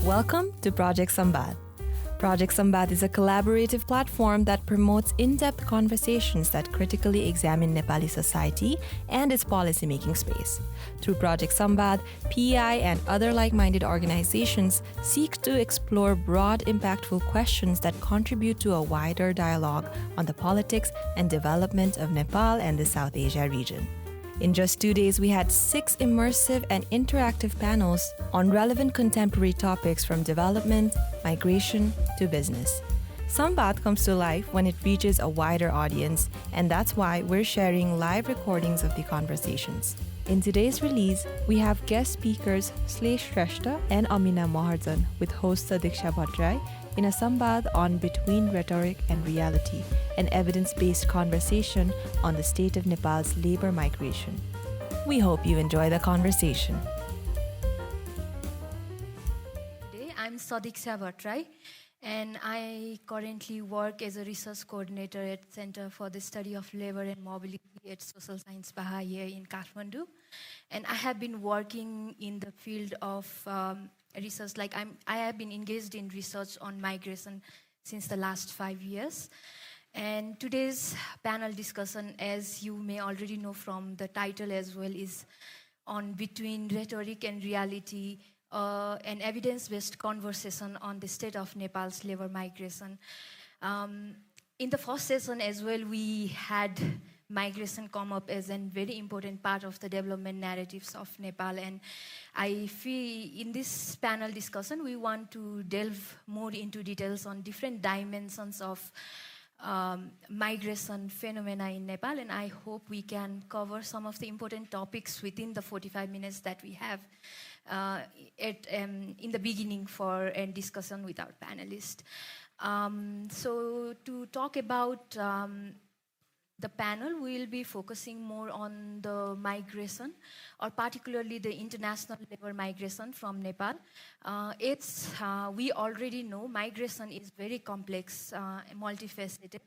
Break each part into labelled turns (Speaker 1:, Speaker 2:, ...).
Speaker 1: Welcome to Project Sambad. Project Sambad is a collaborative platform that promotes in-depth conversations that critically examine Nepali society and its policymaking space. Through Project Sambad, PEI and other like-minded organizations seek to explore broad, impactful questions that contribute to a wider dialogue on the politics and development of Nepal and the South Asia region. In just 2 days, we had 6 immersive and interactive panels on relevant contemporary topics from development, migration, to business. Sambad comes to life when it reaches a wider audience, and that's why we're sharing live recordings of the conversations. In today's release, we have guest speakers Shlesh Shrestha and Amina Maharzan with host Sadiksha Bhattrai in a Sambad on Between Rhetoric and Reality, an evidence-based conversation on the state of Nepal's labor migration. We hope you enjoy the conversation.
Speaker 2: Today, I'm Sadiksha Bhattrai, and I currently work as a research coordinator at Center for the Study of Labor and Mobility at Social Science Paha here in Kathmandu. And I have been working in the field of research, I have been engaged in research on migration since the last 5 years. And today's panel discussion, as you may already know from the title as well, is on Between Rhetoric and Reality, an evidence-based conversation on the state of Nepal's labor migration. In the first session as well, we had migration come up as a very important part of the development narratives of Nepal. And I feel in this panel discussion, we want to delve more into details on different dimensions of migration phenomena in Nepal. And I hope we can cover some of the important topics within the 45 minutes that we have in the beginning for a discussion with our panelists. So to talk about the panel, will be focusing more on the migration, or particularly the international labor migration from Nepal. We already know migration is very complex, multifaceted.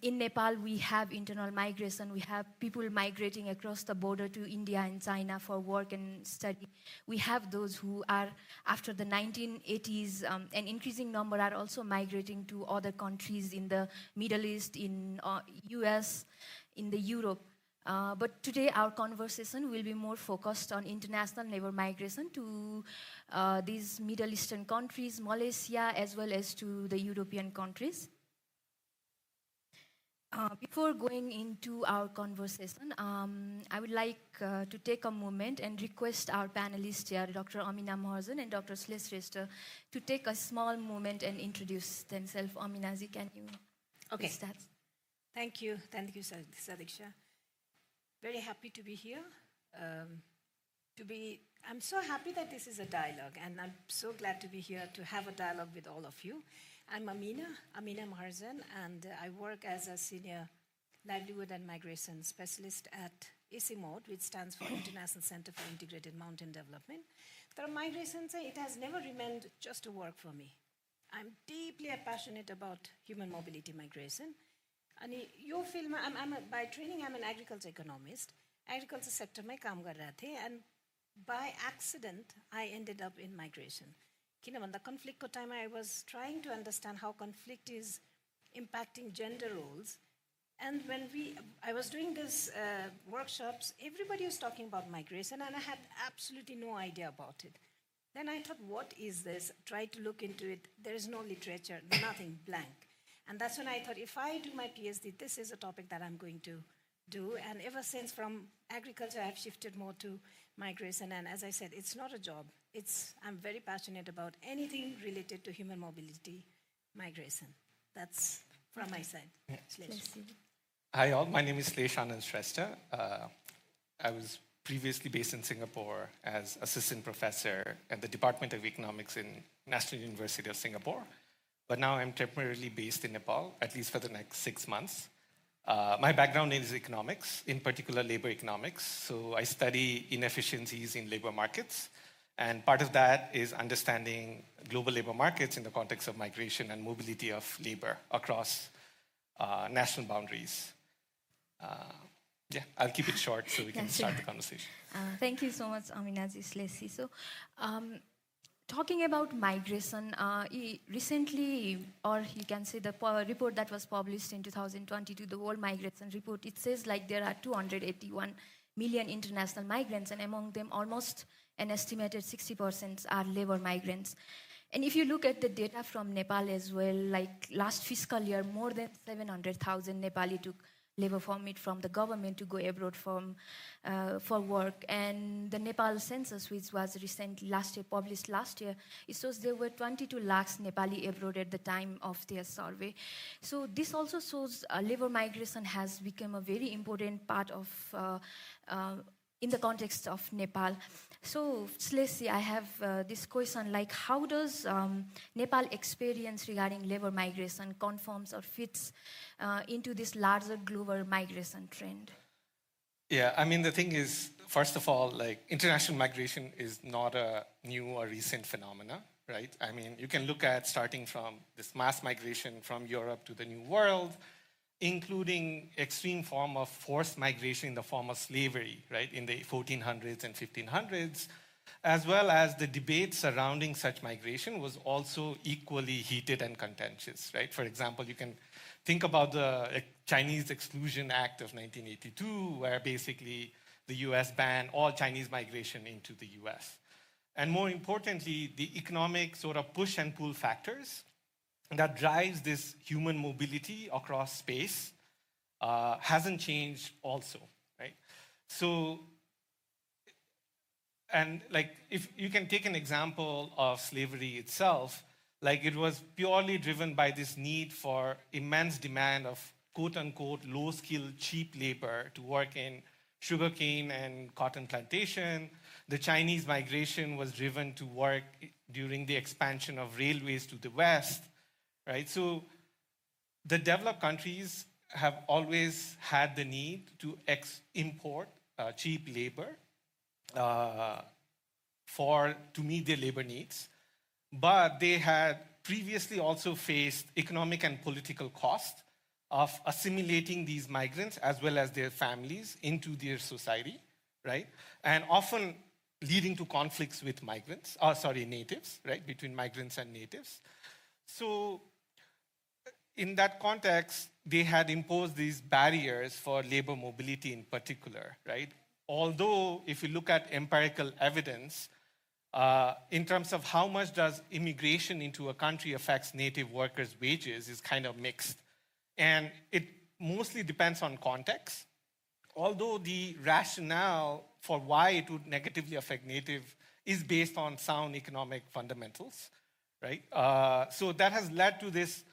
Speaker 2: In Nepal, we have internal migration. We have people migrating across the border to India and China for work and study. We have those who are, after the 1980s, an increasing number are also migrating to other countries in the Middle East, in US, in the Europe. But today, our conversation will be more focused on international labor migration to these Middle Eastern countries, Malaysia, as well as to the European countries. Before going into our conversation, I would like to take a moment and request our panelists here, Dr. Amina Maharzan and Dr. Shlesh Shrestha, to take a small moment and introduce themselves. Aminaji, can you start?
Speaker 3: Thank you, Sadiksha. Very happy to be here. I'm so happy that this is a dialogue, and I'm so glad to be here to have a dialogue with all of you. I'm Amina Maharzan, and I work as a senior livelihood and migration specialist at ICIMOD, which stands for International Center for Integrated Mountain Development. The migration, it has never remained just a work for me. I'm deeply passionate about human mobility migration. And your field, by training, I'm an agriculture economist. Agriculture sector mein kaam gar raha the, and by accident, I ended up in migration. The conflict time, I was trying to understand how conflict is impacting gender roles. And when I was doing these workshops, everybody was talking about migration, and I had absolutely no idea about it. Then I thought, what is this? Tried to look into it. There is no literature, nothing, blank. And that's when I thought, if I do my PhD, this is a topic that I'm going to do. And ever since, from agriculture, I've shifted more to migration. And as I said, it's not a job. I'm very passionate about anything related to human mobility, migration. That's from my side.
Speaker 4: Yeah.
Speaker 2: Shlesh.
Speaker 4: Hi all, my name is Shlesh Anand Shrestha. I was previously based in Singapore as assistant professor at the Department of Economics in National University of Singapore. But now I'm temporarily based in Nepal, at least for the next 6 months. My background is economics, in particular labor economics. So I study inefficiencies in labor markets. And part of that is understanding global labor markets in the context of migration and mobility of labor across national boundaries. I'll keep it short so we can start the conversation.
Speaker 2: Thank you so much, Aminaji, Shleshi. So talking about migration, recently, or you can say the report that was published in 2022, the World Migration Report, it says like there are 281 million international migrants, and among them almost an estimated 60% are labor migrants. And if you look at the data from Nepal as well, like last fiscal year, more than 700,000 Nepali took labor permit from the government to go abroad for work. And the Nepal census, which was recently published last year, it shows there were 22 lakhs Nepali abroad at the time of their survey. So this also shows labor migration has become a very important part of in the context of Nepal. So, Slesi, I have this question, like how does Nepal experience regarding labor migration conforms or fits into this larger global migration trend?
Speaker 4: Yeah, I mean, the thing is, first of all, like international migration is not a new or recent phenomena, right? I mean, you can look at starting from this mass migration from Europe to the New World, including extreme form of forced migration in the form of slavery, right, in the 1400s and 1500s, as well as the debate surrounding such migration was also equally heated and contentious, right? For example, you can think about the Chinese Exclusion Act of 1982, where basically the US banned all Chinese migration into the US. And more importantly, the economic sort of push and pull factors that drives this human mobility across space hasn't changed also, right? So, and like if you can take an example of slavery itself, like it was purely driven by this need for immense demand of quote unquote low skilled cheap labor to work in sugarcane and cotton plantation. The Chinese migration was driven to work during the expansion of railways to the West. Right, so the developed countries have always had the need to import cheap labor to meet their labor needs, but they had previously also faced economic and political cost of assimilating these migrants as well as their families into their society, right? And often leading to conflicts with natives, right, between migrants and natives. So in that context, they had imposed these barriers for labor mobility in particular, right? Although, if you look at empirical evidence, in terms of how much does immigration into a country affects native workers' wages is kind of mixed. And it mostly depends on context. Although the rationale for why it would negatively affect native is based on sound economic fundamentals, right? So that has led to this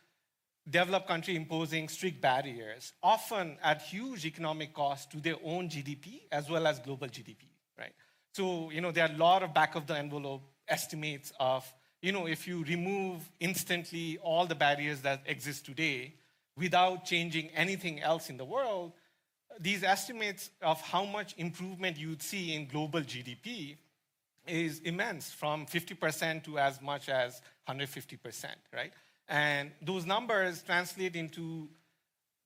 Speaker 4: developed country imposing strict barriers, often at huge economic cost to their own GDP as well as global GDP, right? So, there are a lot of back of the envelope estimates of, if you remove instantly all the barriers that exist today without changing anything else in the world, these estimates of how much improvement you'd see in global GDP is immense, from 50% to as much as 150%, right? And those numbers translate into,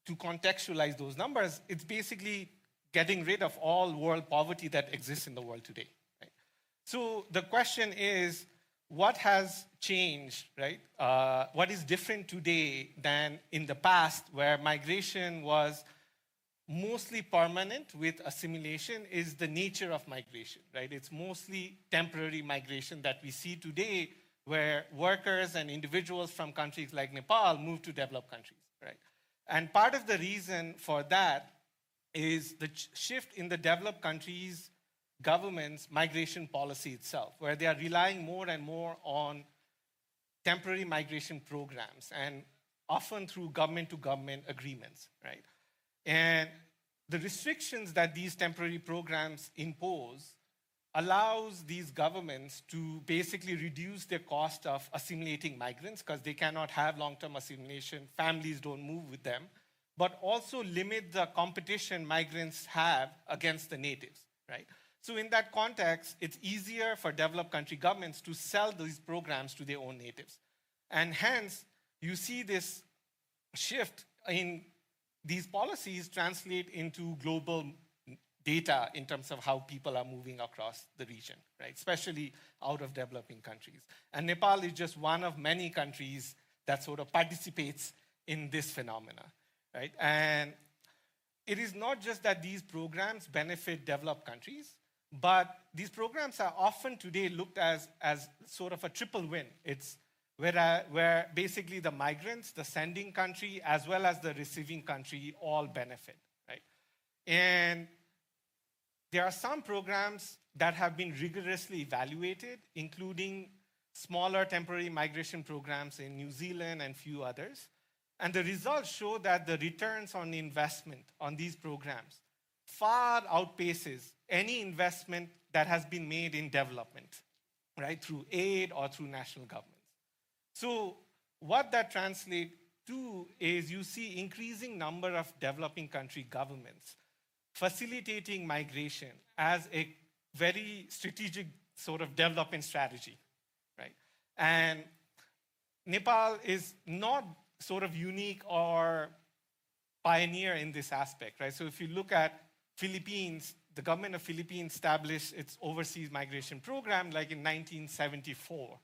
Speaker 4: to contextualize those numbers, it's basically getting rid of all world poverty that exists in the world today, right? So the question is, what has changed, right? What is different today than in the past, where migration was mostly permanent with assimilation, is the nature of migration, right? It's mostly temporary migration that we see today, where workers and individuals from countries like Nepal move to developed countries, right? And part of the reason for that is the shift in the developed countries' government's migration policy itself, where they are relying more and more on temporary migration programs, and often through government-to-government agreements, right? And the restrictions that these temporary programs impose allows these governments to basically reduce their cost of assimilating migrants, because they cannot have long-term assimilation, families don't move with them, but also limit the competition migrants have against the natives, right? So in that context, it's easier for developed country governments to sell these programs to their own natives. And hence, you see this shift in these policies translate into global data in terms of how people are moving across the region, right? Especially out of developing countries. And Nepal is just one of many countries that sort of participates in this phenomena, right? And it is not just that these programs benefit developed countries, but these programs are often today looked as sort of a triple win. It's where basically the migrants, the sending country, as well as the receiving country all benefit, right? And there are some programs that have been rigorously evaluated, including smaller temporary migration programs in New Zealand and few others. And the results show that the returns on investment on these programs far outpaces any investment that has been made in development, right, through aid or through national governments. So what that translates to is you see increasing number of developing country governments facilitating migration as a very strategic sort of development strategy, right? And Nepal is not sort of unique or pioneer in this aspect, right? So if you look at Philippines, the government of Philippines established its overseas migration program like in 1974.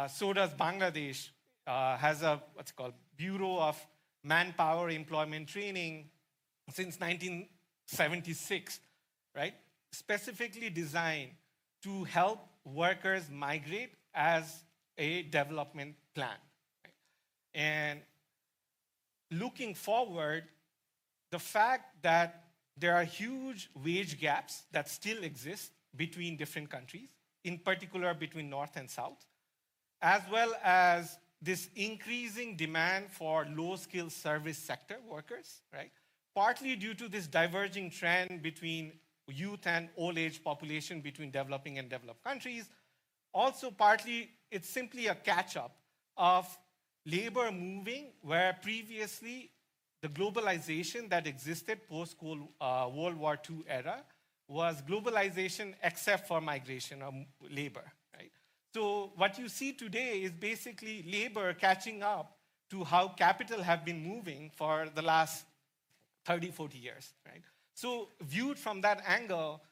Speaker 4: So does Bangladesh, has a what's called Bureau of Manpower Employment Training since 1976, right? Specifically designed to help workers migrate as a development plan. Right? And looking forward, the fact that there are huge wage gaps that still exist between different countries, in particular between North and South, as well as this increasing demand for low-skilled service sector workers, right? Partly due to this diverging trend between youth and old age population between developing and developed countries. Also, partly, it's simply a catch-up of labor moving where previously the globalization that existed post-World War II era was globalization except for migration of labor, right? So what you see today is basically labor catching up to how capital have been moving for the last 30, 40 years, right? So viewed from that angle,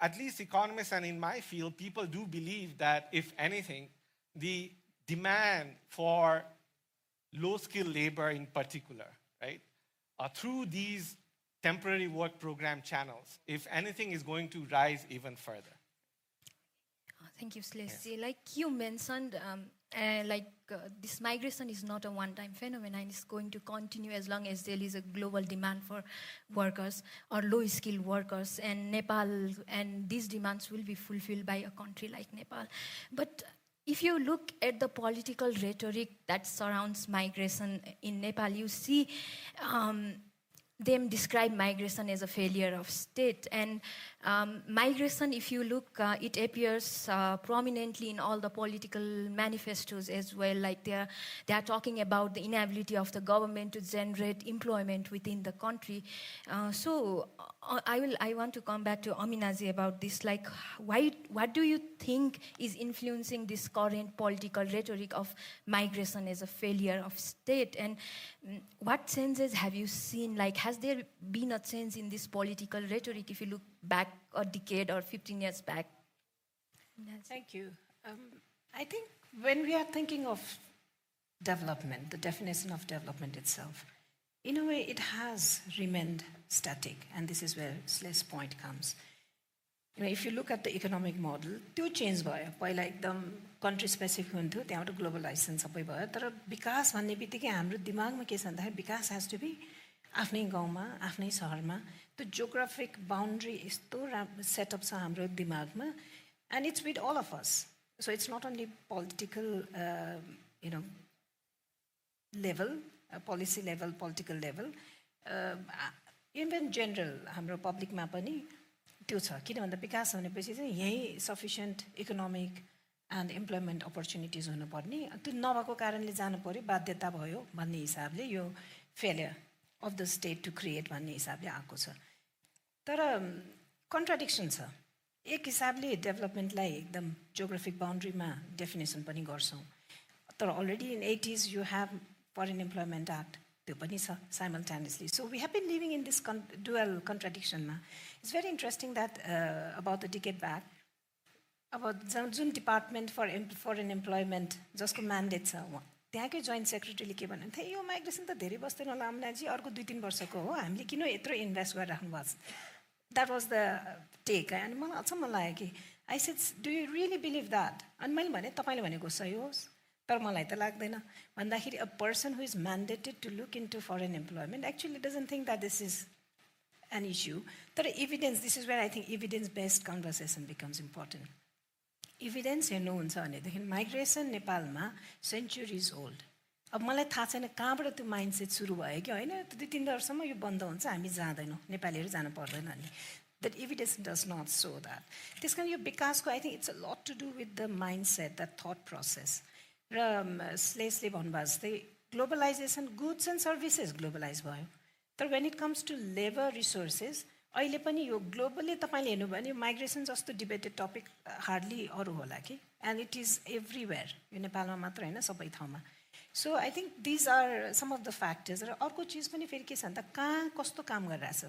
Speaker 4: at least economists and in my field, people do believe that if anything, the demand for low-skilled labor in particular, right, through these temporary work program channels, if anything, is going to rise even further.
Speaker 2: Thank you, Slesi. Like you mentioned, this migration is not a one-time phenomenon. It's going to continue as long as there is a global demand for workers or low-skilled workers. And Nepal, and these demands will be fulfilled by a country like Nepal. But if you look at the political rhetoric that surrounds migration in Nepal, you see them describe migration as a failure of state. And migration, if you look, it appears prominently in all the political manifestos as well. Like they are talking about the inability of the government to generate employment within the country. So I want to come back to Aminaji about this. Like, what do you think is influencing this current political rhetoric of migration as a failure of state? And what changes have you seen? Like, has there been a change in this political rhetoric if you look back a decade or 15 years back?
Speaker 3: Thank you. I think when we are thinking of development, the definition of development itself, in a way it has remained static, and this is where Sles's point comes. You know, if you look at the economic model, त्यो change भयो पहिला एकदम country specific हुन्थ्यो त्यहाँबाट globalisation सबै भयो तर विकास भन्ने बित्तिकै हाम्रो दिमागमा के छ भन्दाखेरि विकास हेज टु बी आफ्नै गाउँमा आफ्नै सहरमा त्यो जियोग्राफिक बाउन्ड्री यस्तो सेटअप छ हाम्रो दिमागमा and it's with all of us so it's not only political level policy level political level even general हाम्रो पब्लिकमा पनि त्यो छ किन भन्दा विकास भनेपछि चाहिँ यही sufficient economic end employment opportunities हुनुपर्ने त्यो नभएको कारणले जानु पर्यो बाध्यता भयो भन्ने हिसाबले यो failure of the state to create भन्ने हिसाबले आएको छ तर कन्ट्राडिक्सन छ एक हिसाबले डेभलपमेन्टलाई एकदम जियोग्राफिक बाउन्ड्रीमा डेफिनेसन पनि गर्छौँ तर already in 80s you have foreign employment act त्यो पनि छ simultaneously. So we have been living in this dual contradiction. It's very interesting that about a decade back, about Jun department foreign employment जसको mandate छ त्यहाँकै joint सेक्रेटरीले के भन्नु थियो यो migration त धेरै बस्दैन होला अमनाजी अर्को 2-3 वर्षको हो हामीले किन यत्रो इन्भेस्ट गरिराख्नु भएको छ द्याट वाज द टेक अनि मलाई अचम्म लाग्यो कि I said do you really believe that अनि मैले भने तपाईँले भनेको सही होस् तर मलाई त लाग्दैन भन्दाखेरि a person who is mandated to look into foreign employment actually doesn't think that this is an issue तर evidence this is where I think evidence based conversation becomes important evidence हेर्नुहुन्छ भनेदेखि माइग्रेसन नेपालमा centuries old अब मलाई थाहा छैन कहाँबाट त्यो माइन्डसेट सुरु भयो कि होइन 2-3 वर्षसम्म यो बन्द हुन्छ हामी जाँदैनौँ नेपालीहरू जानु पर्दैन अनि that evidence does not show that त्यस कारण यो विकासको I think it's a lot to do with the mindset the thought process र स्लेसले भन्नुभयो जस्तै globalization goods and services globalize भयो तर when it comes to labour resources अहिले पनि यो ग्लोबली तपाईँले हेर्नु भने माइग्रेसन जस्तो डिबेटेड टपिक हार्डली अरू होला कि एन्ड इट इज एभ्रिवेयर यो नेपालमा मात्र होइन सबै ठाउँमा so I think these are some of the factors र अर्को चिज पनि फेरि के छ भने त कहाँ कस्तो काम गरिरहेछ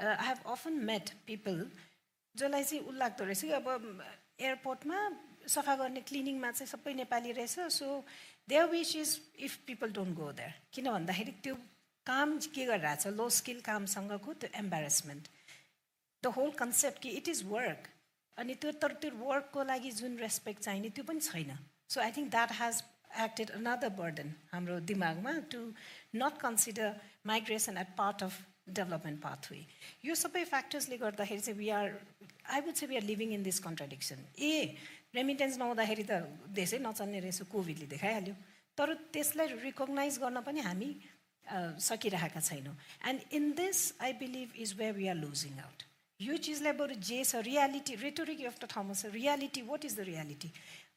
Speaker 3: I have often met people जसलाई चाहिँ उल्लाग्दो रहेछ कि अब एयरपोर्टमा सफा गर्ने क्लिनिङमा चाहिँ सबै नेपाली रहेछ so there which is if people don't go there किन भन्दाखेरि त्यो काम के गरिरहेछ लो स्किल कामसँगको त्यो एम्बारेसमेन्ट द होल कन्सेप्ट कि इट इज वर्क अनि त्यो तर त्यो वर्कको लागि जुन रेस्पेक्ट चाहिने त्यो पनि छैन so I think that has acted another burden हाम्रो दिमागमा to not consider migration at part of development pathway यो सबै फ्याक्टर्सले गर्दाखेरि चाहिँ we are I would say we are living in this contradiction remittance नहुँदाखेरि त देशै नचल्ने रहेछ कोभिडले देखाइहाल्यो तर त्यसलाई रिकगनाइज गर्न पनि हामी सकिरहेका छैनौँ and in this I believe is where we are losing out यो चिजलाई बरु जे छ रियालिटी रेटोरिक एउटा ठाउँमा छ reality what is the reality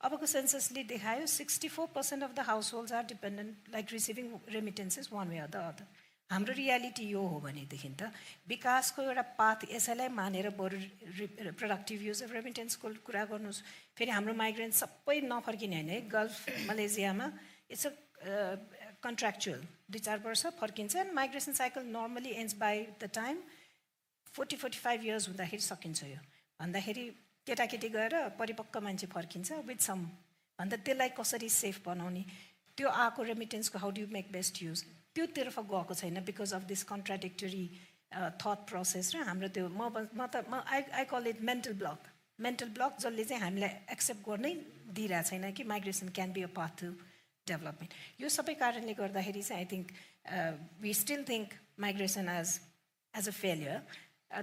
Speaker 3: अबको सेन्ससले देखायो 64% of the households are dependent like receiving remittances one way or the other हाम्रो रियालिटी यो हो भनेदेखि त विकासको एउटा पाथ यसैलाई मानेर बरु प्रोडक्टिभ युज अफ रेमिटेन्सको कुरा गर्नुहोस् फेरि हाम्रो माइग्रेन्ट सबै नफर्किने होइन है गल्फ मलेसियामा इट्स अ कन्ट्र्याक्चुअल 2-4 वर्ष फर्किन्छ and migration cycle normally ends by the time 40-45 years हुँदाखेरि सकिन्छ यो भन्दाखेरि केटाकेटी गएर परिपक्व मान्छे फर्किन्छ विथ सम भन्दा त्यसलाई कसरी सेफ बनाउने त्यो आएको रेमिटेन्सको how do you make best use त्योतर्फ गएको छैन because of this contradictory thought process र हाम्रो त्यो म आई कल इट मेन्टल ब्लक जसले चाहिँ हामीलाई एक्सेप्ट गर्नै दिइरहेको छैन कि migration can be a path to development यो सबै कारणले गर्दाखेरि चाहिँ I think we still think migration as a failure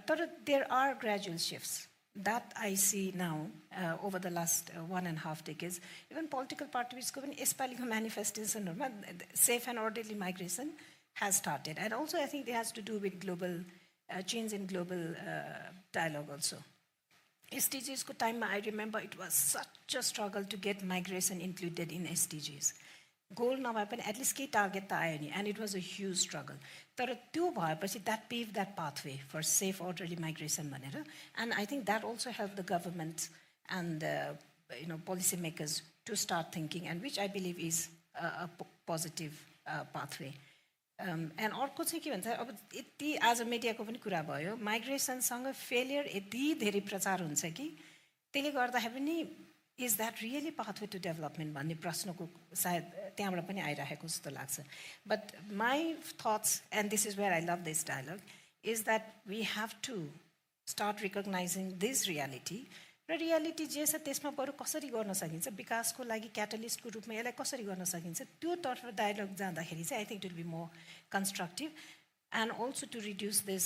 Speaker 3: तर there are gradual shifts that I see now over the last 1.5 decades. Even political parties ko pani यसपालिको manifestationहरुमा safe and orderly migration has started. And also I think it has to do with global change in global dialogue also. SDGs ko time I remember it was such a struggle to get migration included in SDGs. Goal नभए पनि at least केही target त आयो नि and it was a huge struggle. तर त्यो भएपछि that paved that pathway for safe orderly migration भनेर and I think that also helped the government and policy makers to start thinking and which I believe is a positive pathway. And अर्को चाहिँ के भन्छ अब यति आज मिडियाको पनि कुरा भयो माइग्रेसनसँग फेलियर यति धेरै प्रचार हुन्छ कि त्यसले गर्दाखेरि पनि is that really pathway to development भन्ने प्रश्नको सायद त्यहाँबाट पनि आइरहेको जस्तो लाग्छ but my thoughts and this is where I love this dialogue is that we have to start recognizing this reality र रियालिटी जे छ त्यसमा बरु कसरी गर्न सकिन्छ विकासको लागि क्याटलिस्टको रूपमा यसलाई कसरी गर्न सकिन्छ त्यो तर्फ डायलग जाँदाखेरि चाहिँ I think it will be more constructive and also to reduce this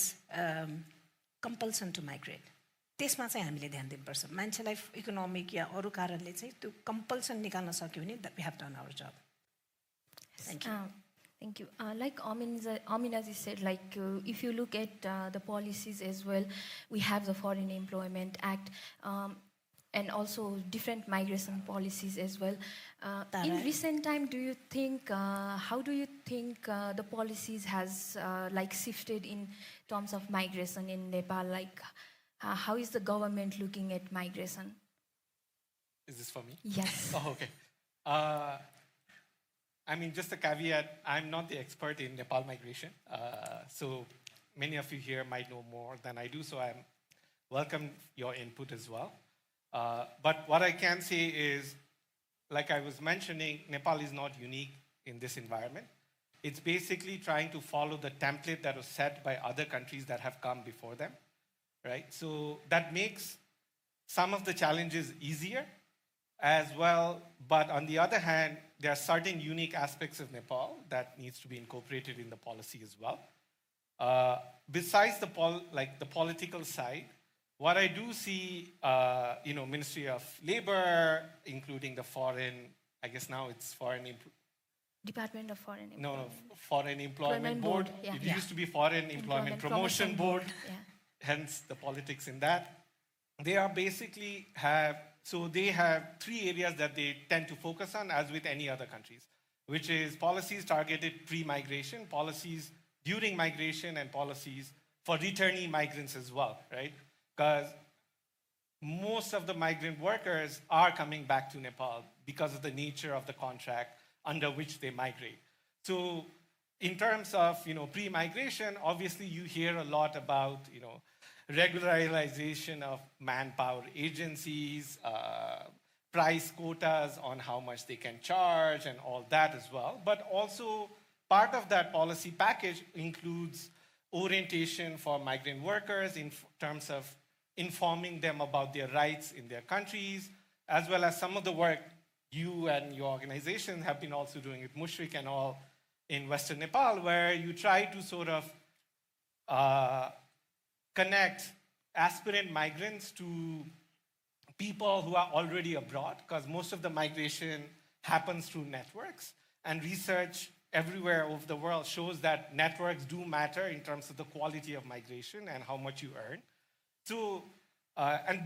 Speaker 3: compulsion to migrate त्यसमा चाहिँ हामीले ध्यान दिनुपर्छ मान्छेलाई इकोनोमिक या अरू कारणले चाहिँ त्यो कम्पल्सन निकाल्न सक्यो भने वी हेभ डन आवर जब thank you
Speaker 2: Thank you. Like Aminaji said, like if you look at the policies as well, we have the Foreign Employment Act and also different migration policies as well. In recent time, do you think, how do you think the policies has like shifted in terms of migration in Nepal? Like how is the government looking at migration?
Speaker 4: Is this for me?
Speaker 2: Yes.
Speaker 4: Oh, okay. I mean, just a caveat, I'm not the expert in Nepal migration. So many of you here might know more than I do, so I welcome your input as well. But what I can say is, like I was mentioning, Nepal is not unique in this environment. It's basically trying to follow the template that was set by other countries that have come before them, right? So that makes some of the challenges easier as well, but on the other hand, there are certain unique aspects of Nepal that needs to be incorporated in the policy as well. Besides the political side, what I do see, Ministry of Labor, including the foreign, I guess now it's
Speaker 2: Department of Foreign Employment.
Speaker 4: No, Foreign Employment Board.
Speaker 2: Yeah.
Speaker 4: It used to be Foreign Employment Promotion Board,
Speaker 2: Yeah.
Speaker 4: hence the politics in that. They are basically they have three areas that they tend to focus on, as with any other countries, which is policies targeted pre-migration, policies during migration, and policies for returnee migrants as well, right? Because most of the migrant workers are coming back to Nepal because of the nature of the contract under which they migrate. So in terms of pre-migration, obviously you hear a lot about regularization of manpower agencies, price quotas on how much they can charge and all that as well. But also part of that policy package includes orientation for migrant workers in terms of informing them about their rights in their countries, as well as some of the work you and your organization have been also doing with Mushrik and all in Western Nepal, where you try to sort of connect aspirant migrants to people who are already abroad, because most of the migration happens through networks. And research everywhere over the world shows that networks do matter in terms of the quality of migration and how much you earn. So,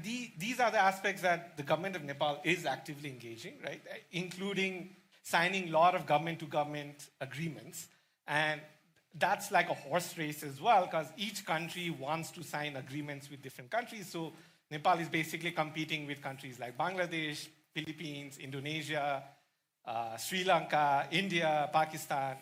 Speaker 4: these are the aspects that the government of Nepal is actively engaging, right? Including signing a lot of government-to-government agreements. And that's like a horse race as well, because each country wants to sign agreements with different countries. So Nepal is basically competing with countries like Bangladesh, Philippines, Indonesia, Sri Lanka, India, Pakistan,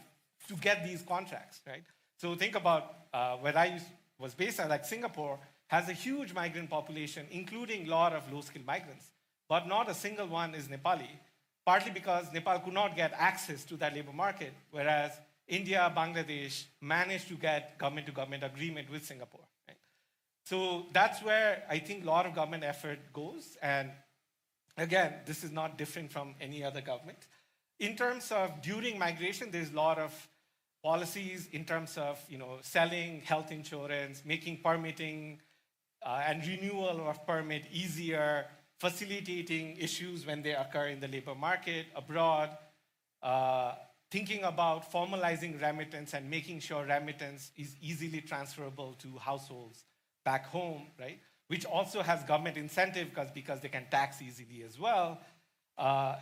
Speaker 4: to get these contracts, right? So think about where I was based at, like Singapore, has a huge migrant population, including a lot of low-skilled migrants. But not a single one is Nepali, partly because Nepal could not get access to that labor market, whereas India, Bangladesh managed to get government-to-government agreement with Singapore. Right? So that's where I think a lot of government effort goes. And again, this is not different from any other government. In terms of during migration, there's a lot of policies in terms of selling health insurance, making permitting and renewal of permit easier, facilitating issues when they occur in the labor market abroad, thinking about formalizing remittance and making sure remittance is easily transferable to households back home, right? Which also has government incentive because they can tax easily as well.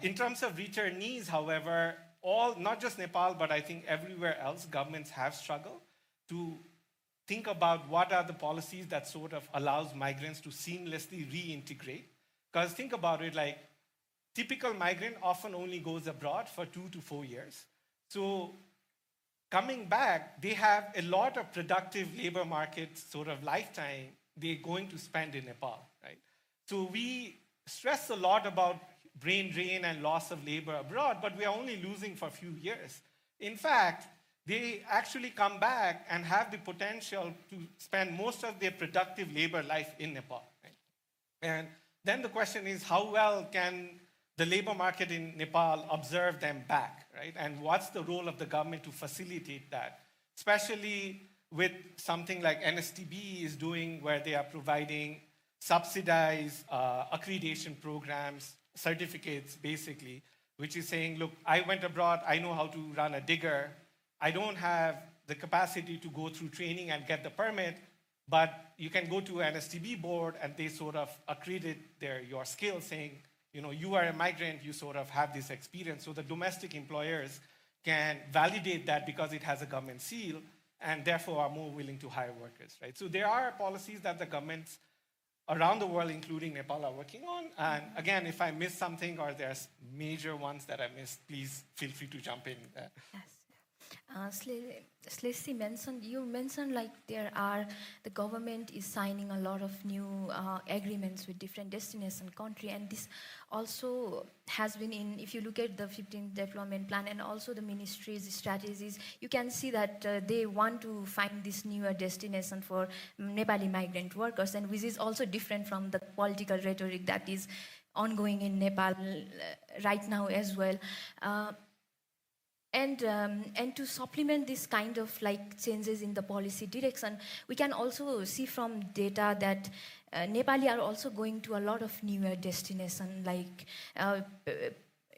Speaker 4: In terms of returnees, however, not just Nepal, but I think everywhere else, governments have struggled to think about what are the policies that sort of allows migrants to seamlessly reintegrate. Because think about it, like typical migrant often only goes abroad for 2 to 4 years. So coming back, they have a lot of productive labor market sort of lifetime they're going to spend in Nepal, right? So we stress a lot about brain drain and loss of labor abroad, but we are only losing for a few years. In fact, they actually come back and have the potential to spend most of their productive labor life in Nepal. Right? And then the question is, how well can the labor market in Nepal observe them back, right? And what's the role of the government to facilitate that? Especially with something like NSTB is doing, where they are providing subsidized accreditation programs, certificates basically, which is saying, look, I went abroad, I know how to run a digger, I don't have the capacity to go through training and get the permit, but you can go to an NSTB board and they sort of accredit your skills, saying, you are a migrant, you sort of have this experience. So the domestic employers can validate that because it has a government seal and therefore are more willing to hire workers, right? So there are policies that the governments around the world, including Nepal, are working on. And again, if I missed something or there's major ones that I missed, please feel free to jump in.
Speaker 2: Yes. Slesi mentioned, you mentioned like the government is signing a lot of new agreements with different destination country, and this also has been in, if you look at the 15th development plan and also the ministry's strategies, you can see that they want to find this newer destination for Nepali migrant workers, and which is also different from the political rhetoric that is ongoing in Nepal right now as well. And to supplement this kind of like changes in the policy direction, we can also see from data that Nepali are also going to a lot of newer destinations. Like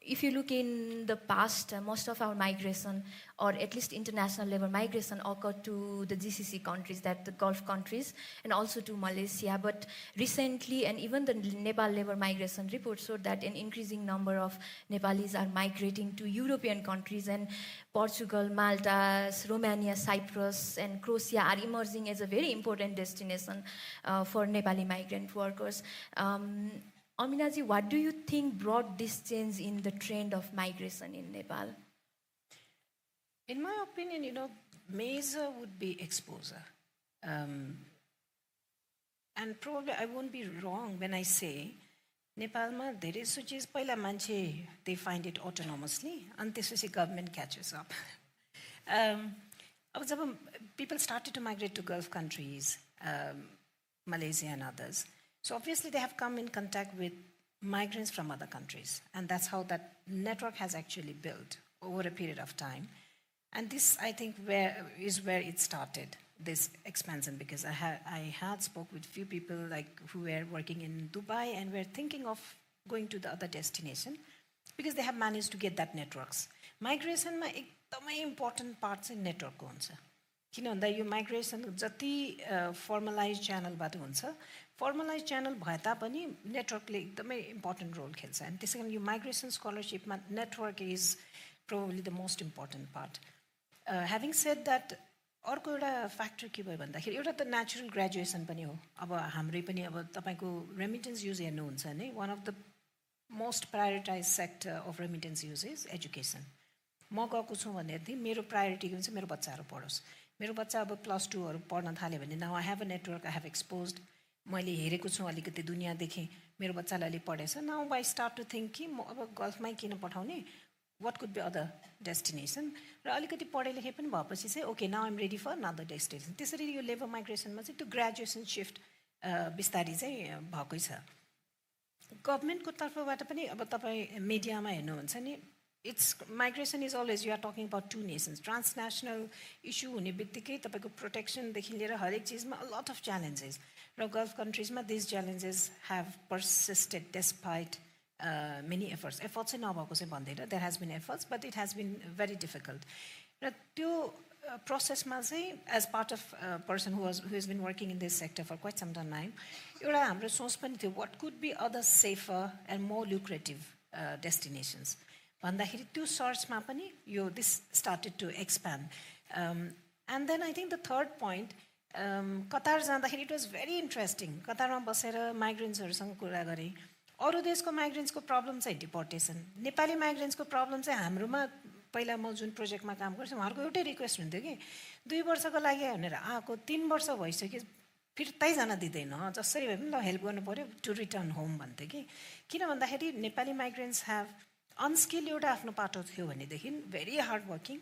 Speaker 2: if you look in the past, most of our migration, or at least international labor migration, occurred to the GCC countries, that the Gulf countries, and also to Malaysia. But recently, and even the Nepal labor migration report showed that an increasing number of Nepalis are migrating to European countries, and Portugal, Malta, Romania, Cyprus, and Croatia are emerging as a very important destination for Nepali migrant workers. Aminaji, what do you think brought this change in the trend of migration in Nepal?
Speaker 3: In my opinion, major would be exposure. And probably I won't be wrong when I say, Nepalma धेरै सो चिज पहिला मान्छे they find it autonomously, and त्यसपछि government catches up. अब जब people started to migrate to Gulf countries, Malaysia and others, so obviously they have come in contact with migrants from other countries, and that's how that network has actually built over a period of time. And this, I think, is where it started, this expansion, because I had spoke with few people who were working in Dubai and were thinking of going to the other destination because they have managed to get that networks. Migration ma एकदमै important parts in network को हुन्छ. किन भन्दा यो migration जति formalized channel बाट हुन्छ, formalized channel भए तापनि network ले एकदमै important role खेल्छ. And त्यसैले यो migration scholarship मा network is probably the most important part. Having said that, अर्को एउटा फ्याक्टर के भयो भन्दाखेरि एउटा त नेचुरल ग्रेजुएसन पनि हो. अब हाम्रै पनि अब तपाईको रेमिटेन्स युज हेर्नुहुन्छ भने one of the most prioritized sector of remittance use is education. म गएको छु भनेदेखि मेरो प्रायोरिटी के हुन्छ, मेरो बच्चाहरु पढोस्. मेरो बच्चा अब +2 हरु पढ्न थाल्यो भने now I have a network, I have exposed, मैले हेरेको छु अलिकति दुनिया देखेँ, मेरो बच्चाले अलि पढेछ. Now I start to think कि म अब गल्फमै किन पठाउने, what could be other destination, र अलिकति पढे लेखे पनि भएपछि चाहिँ okay now I am ready for another destination. त्यसरी यो लेबर माइग्रेसनमा चाहिँ त्यो ग्रेजुएसन शिफ्ट बिस्तारी चाहिँ भएकै छ. गभर्नमेन्टको तर्फबाट पनि अब तपाईँ मिडियामा हेर्नुहुन्छ नि, it's migration is always you are talking about two nations. Transnational issue हुने बित्तिकै तपाईँको प्रोटेक्सनदेखि लिएर हरेक चिजमा अ लट अफ च्यालेन्जेस, र गल्फ कन्ट्रिजमा this challenges have persisted despite many efforts. Efforts in नभएको चाहिँ भन्दैन, there has been efforts, but it has been very difficult. र त्यो प्रोसेसमा चाहिँ as part of a person who has been working in this sector for quite some time, एउटा हाम्रो सोच पनि थियो what could be other safer and more lucrative destinations. भन्दाखेरि त्यो सर्चमा पनि यो this started to expand. And then I think the third point, कतार जाँदाखेरि it was very interesting. कतारमा बसेर माइग्रेन्ट्सहरुसँग कुरा गरेँ. अरू देशको माइग्रेन्ट्सको प्रब्लम चाहिँ डिपोर्टेसन, नेपाली माइग्रेन्ट्सको प्रब्लम चाहिँ हाम्रोमा पहिला म जुन प्रोजेक्टमा काम गर्छु उहाँहरूको एउटै रिक्वेस्ट हुन्थ्यो कि 2 वर्षको लागि भनेर आएको 3 वर्ष भइसक्यो फिर्तै जान दिँदैन, जसरी भए पनि ल हेल्प गर्नु पर्यो टु रिटर्न होम भन्थ्यो कि. किन भन्दाखेरि नेपाली माइग्रेन्ट्स हेभ अनस्किल एउटा आफ्नो पाटो थियो भनेदेखि very hard working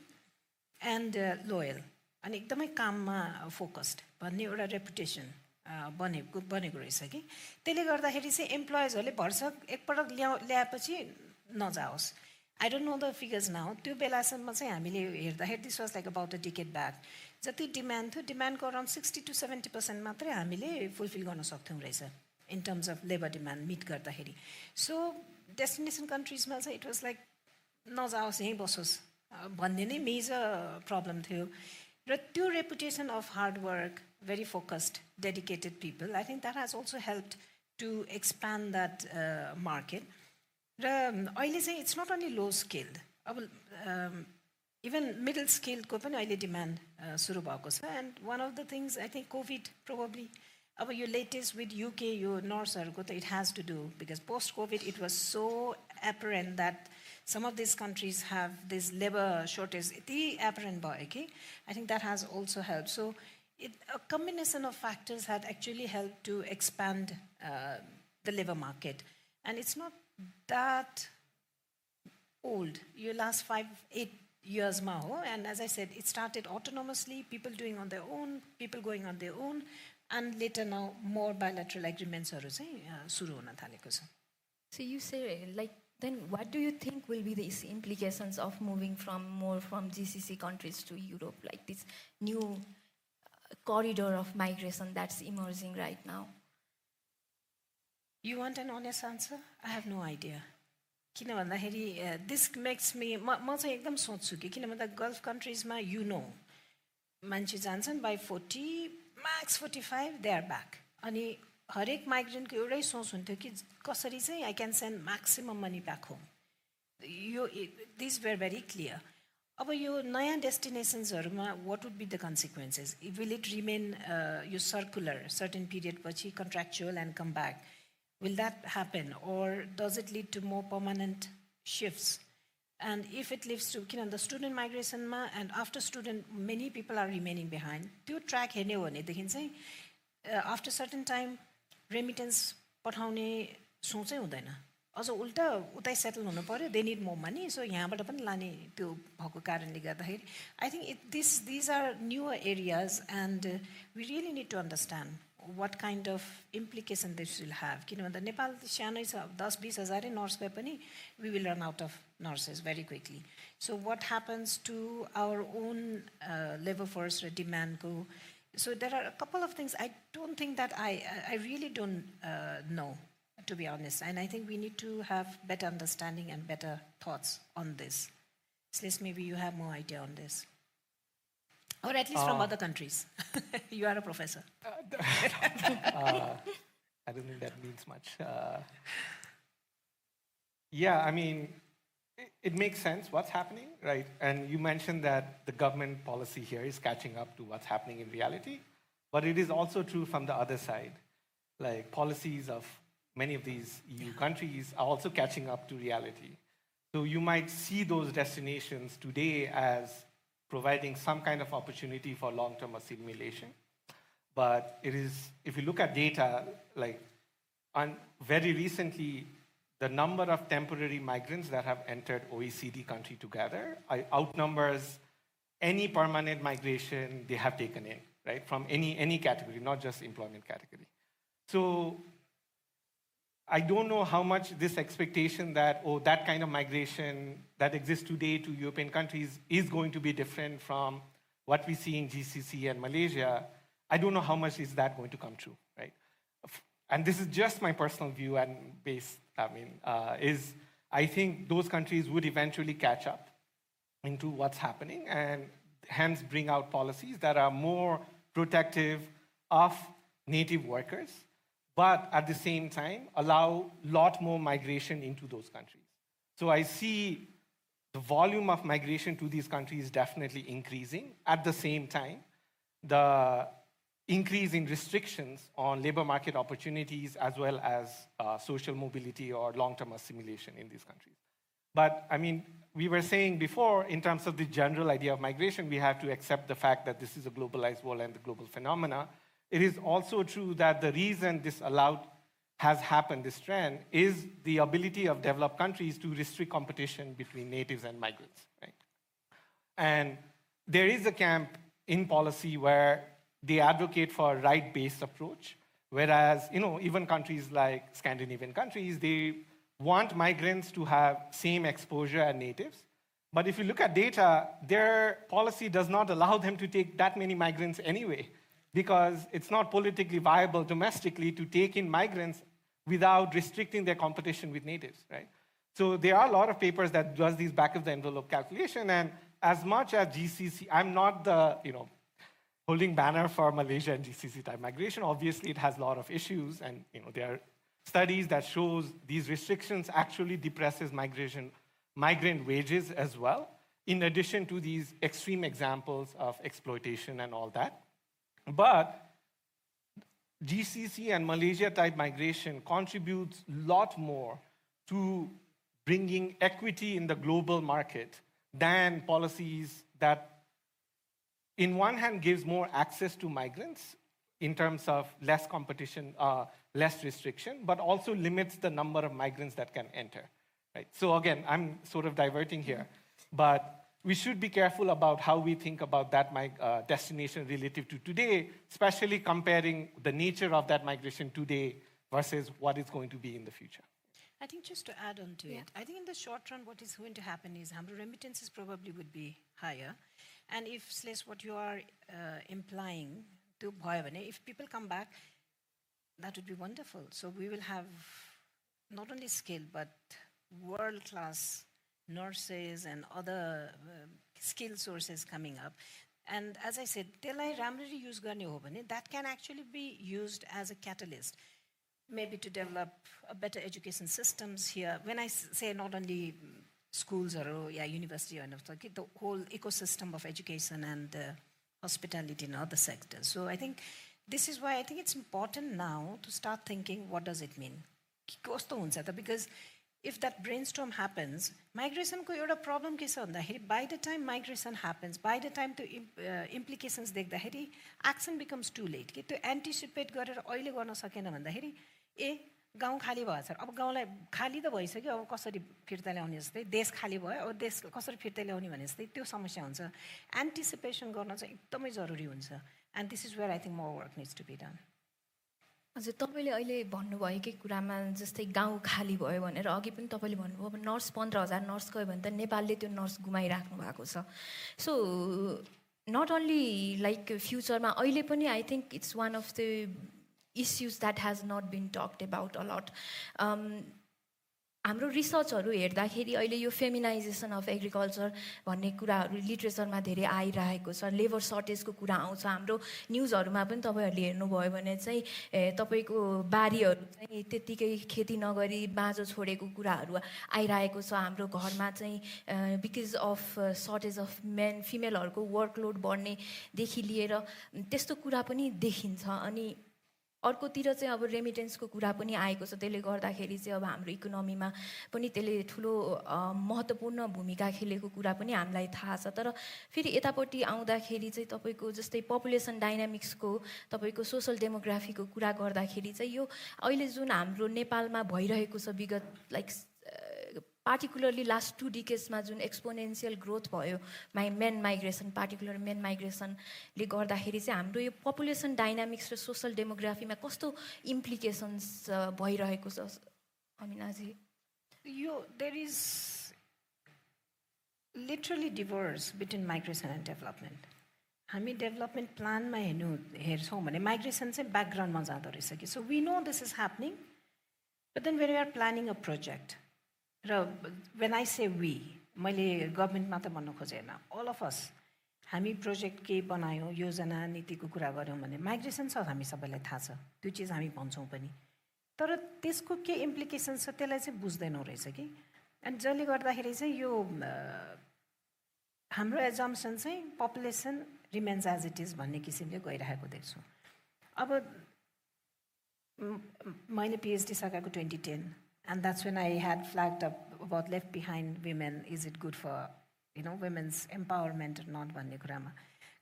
Speaker 3: and loyal अनि एकदमै काममा फोकस्ड भन्ने एउटा रेपुटेसन बनेको रहेछ कि. त्यसले गर्दाखेरि चाहिँ एम्प्लोइजहरूले भर्सक एकपटक ल्याएपछि नजाओस्. आई don't know the figures now, त्यो बेलासम्म चाहिँ हामीले हेर्दाखेरि this was like about a decade back जति डिमान्ड थियो डिमान्डको अराउन्ड 60 to 70% मात्रै हामीले फुलफिल गर्न सक्थ्यौँ रहेछ in terms of labour demand मिट गर्दाखेरि. सो डेस्टिनेसन कन्ट्रिजमा चाहिँ इट वाज लाइक नजाओस् यहीँ बसोस् भन्ने नै मेजर प्रब्लम थियो. र त्यो reputation of hard work, very focused, dedicated people, I think that has also helped to expand that market. अहिले चाहिँ it's not only low skilled, even middle skilled को पनि अहिले demand सुरु भएको छ. And one of the things I think COVID probably अब यो latest with UK, यो nurseहरूको त it has to do because post-COVID it was so apparent that some of these countries have this labor shortage. Yati apparent भयो कि I think that has also helped. So a combination of factors had actually helped to expand the labor market. And it's not that old. Your last 5-8 years ma ho, and as I said, it started autonomously, people doing on their own, people going on their own, and later now more bilateral agreements haru चाहिँ सुरु हुन थालेको छ.
Speaker 2: So you say, like, then what do you think will be the implications of moving from GCC countries to Europe, like this new corridor of migration that's emerging right now?
Speaker 3: You want an honest answer? I have no idea. किन भन्दाखेरि this makes me म चाहिँ एकदम सोच्छु कि किन भन्दा gulf कन्ट्रिजमा you know मान्छे जान्छन् by 40 max 45 they are back अनि हरेक माइग्रेन्टको एउटै सोच हुन्थ्यो कि कसरी चाहिँ I can send maximum money back home. These were very clear. अब यो नयाँ डेस्टिनेसन्सहरुमा what would be the consequences? Will it remain yo circular certain period पछि contractual and come back? Will that happen, or does it lead to more permanent shifts? And if it leads to the student migration ma, and after student many people are remaining behind, त्यो track हेर्ने हो भनेदेखि चाहिँ after certain time remittance पठाउने सोचै हुँदैन. अझ उल्टा उतै सेटल हुनु पर्यो, they need more money, so यहाँबाट पनि लाने त्यो भएको कारणले गर्दाखेरि I think these are newer areas, and we really need to understand what kind of implication this will have. किन भन्दा नेपाल सानै छ, 10-20 हजारै नर्स भए पनि we will run out of nurses very quickly. So what happens to our own labor force demand ko? So there are a couple of things I don't think that I really don't know, to be honest, and I think we need to have better understanding and better thoughts on this. Celeste, maybe you have more idea on this. Or at least from other countries. You are a professor.
Speaker 4: I don't think that means much. Yeah, I mean, it makes sense what's happening, right? And you mentioned that the government policy here is catching up to what's happening in reality. But it is also true from the other side. Like, policies of many of these EU countries are also catching up to reality. So you might see those destinations today as providing some kind of opportunity for long-term assimilation. But it is, if you look at data, like very recently, the number of temporary migrants that have entered OECD country together outnumbers any permanent migration they have taken in, right? From any category, not just employment category. So I don't know how much this expectation that, that kind of migration that exists today to European countries is going to be different from what we see in GCC and Malaysia. I don't know how much is that going to come true, right? And this is just my personal view and base, I think those countries would eventually catch up into what's happening and hence bring out policies that are more protective of native workers, but at the same time, allow a lot more migration into those countries. So I see the volume of migration to these countries definitely increasing. At the same time, the increase in restrictions on labor market opportunities as well as social mobility or long-term assimilation in these countries. But I mean, we were saying before, in terms of the general idea of migration, we have to accept the fact that this is a globalized world and the global phenomena. It is also true that the reason this has happened, this trend, is the ability of developed countries to restrict competition between natives and migrants, right? And there is a camp in policy where they advocate for a right-based approach, whereas, even countries like Scandinavian countries, they want migrants to have same exposure as natives. But if you look at data, their policy does not allow them to take that many migrants anyway, because it's not politically viable domestically to take in migrants without restricting their competition with natives, right? So there are a lot of papers that does these back-of-the-envelope calculation, and as much as GCC, I'm not the, holding banner for Malaysia and GCC type migration. Obviously, it has a lot of issues, and there are studies that shows these restrictions actually depresses migrant wages as well, in addition to these extreme examples of exploitation and all that. But GCC and Malaysia type migration contributes a lot more to bringing equity in the global market than policies that, in one hand, gives more access to migrants in terms of less competition, less restriction, but also limits the number of migrants that can enter. Right? So again, I'm sort of diverting here, but we should be careful about how we think about that destination relative to today, especially comparing the nature of that migration today versus what it's going to be in the future.
Speaker 3: I think just to add on to it, I think in the short run, what is going to happen is हाम्रो remittances probably would be higher. And if, Sles, what you are implying to भयो भने, if people come back, that would be wonderful. So we will have not only skill, but world-class nurses and other skill sources coming up. And as I said, त्यसलाई राम्ररी use गर्ने हो भने, that can actually be used as a catalyst, maybe to develop a better education systems here. When I say not only schools or university, the whole ecosystem of education and hospitality and other sectors. So I think this is why I think it's important now to start thinking, what does it mean? Because if that brainstorm happens, migration ko एउटा problem के छ भन्दाखेरि, by the time migration happens, by the time the implications देख्दाखेरि, action becomes too late. कि त्यो anticipate गरेर अहिले गर्न सकेन भन्दाखेरि, गाउँ खाली भएछ, अब गाउँलाई खाली त भइसक्यो, अब कसरी फिर्ता ल्याउने जस्तै, देश खाली भयो, अब देश कसरी फिर्ता ल्याउने भने जस्तै त्यो समस्या हुन्छ. Anticipation गर्न चाहिँ एकदमै जरुरी हुन्छ. And this is where I think more work needs to be done.
Speaker 2: हजुर, तपाईँले अहिले भन्नुभएकै कुरामा जस्तै गाउँ खाली भयो भनेर अघि पनि तपाईँले भन्नुभयो, अब नर्स 15,000 नर्स गयो भने त नेपालले त्यो नर्स गुमाइराख्नु भएको छ. सो नट ओन्ली लाइक फ्युचरमा अहिले पनि आई think it's one of the issues that has not been talked about a lot. हाम्रो रिसर्चहरू हेर्दाखेरि अहिले यो फेमिनाइजेसन अफ एग्रिकल्चर भन्ने कुराहरू लिट्रेचरमा धेरै आइरहेको छ. लेबर सर्टेजको कुरा आउँछ. हाम्रो न्युजहरूमा पनि तपाईँहरूले हेर्नुभयो भने चाहिँ तपाईँको बारीहरू चाहिँ त्यत्तिकै खेती नगरी बाँझो छोडेको कुराहरू आइरहेको छ. हाम्रो घरमा चाहिँ because of shortage of men फिमेलहरूको वर्कलोड बढ्नेदेखि लिएर त्यस्तो कुरा पनि देखिन्छ. अनि अर्कोतिर चाहिँ अब रेमिटेन्सको कुरा पनि आएको छ. त्यसले गर्दाखेरि चाहिँ अब हाम्रो इकोनोमीमा पनि त्यसले ठुलो महत्त्वपूर्ण भूमिका खेलेको कुरा पनि हामीलाई थाहा छ. तर फेरि यतापट्टि आउँदाखेरि चाहिँ तपाईँको जस्तै पपुलेसन डाइनामिक्सको, तपाईँको सोसल डेमोग्राफीको कुरा गर्दाखेरि चाहिँ यो अहिले जुन हाम्रो नेपालमा भइरहेको छ विगत लाइक पार्टिकुलरली लास्ट 2 डिकेड्समा जुन एक्सपोनेन्सियल ग्रोथ भयो मेन माइग्रेसन, पार्टिकुलर मेन माइग्रेसनले गर्दाखेरि चाहिँ हाम्रो यो पपुलेसन डाइनामिक्स र सोसल डेमोग्राफीमा कस्तो इम्प्लिकेसन्स भइरहेको छ अमिनाजी?
Speaker 3: There is literally divorce between migration and development. हामी डेभलपमेन्ट प्लानमा हेर्छौँ भने माइग्रेसन चाहिँ ब्याकग्राउन्डमा जाँदो रहेछ कि. So we know this is happening, but then when we are planning a project, र वेन आई से वी, मैले गभर्मेन्ट मात्र भन्नु खोजेन, अल अफ अस हामी प्रोजेक्ट केही बनायौँ, योजना नीतिको कुरा गऱ्यौँ भने माइग्रेसन छ, हामी सबैलाई थाहा छ, त्यो चिज हामी भन्छौँ पनि, तर त्यसको के इम्प्लिकेसन्स छ त्यसलाई चाहिँ बुझ्दैनौँ रहेछ कि. अनि जसले गर्दाखेरि चाहिँ यो हाम्रो एजम्सन चाहिँ population remains as it is भन्ने किसिमले गइरहेको देख्छु. अब मैले पिएचडी सकेको 2010, and that's when I had flagged up about left behind women, is it good for women's empowerment or not भन्ने कुरामा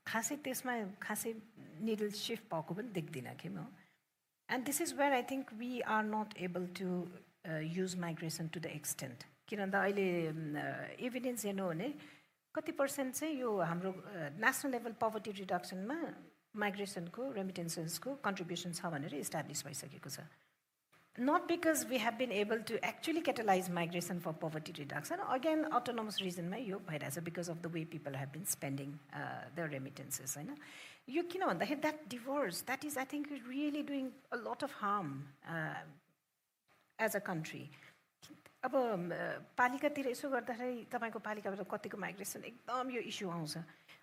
Speaker 3: खासै त्यसमा खासै निडल सिफ्ट भएको पनि देख्दिनँ कि म. And this is where I think we are not able to use migration to the extent. किनभने अहिले एभिडेन्स हेर्नु हो भने कति पर्सेन्ट चाहिँ यो हाम्रो नेसनल लेभल पवर्टी रिडक्सनमा माइग्रेसनको रेमिटेन्सेसको कन्ट्रिब्युसन छ भनेर इस्टाब्लिस भइसकेको छ. Not because we have been able to actually catalyze migration for poverty reduction. Again, autonomous reason because of the way people have been spending their remittances. You know, that divorce, that is, I think, really doing a lot of harm as a country. अब पालिकातिर यसो गर्दाखेरि तपाईको पालिकाबाट कतिको migration एकदम यो issue आउँछ.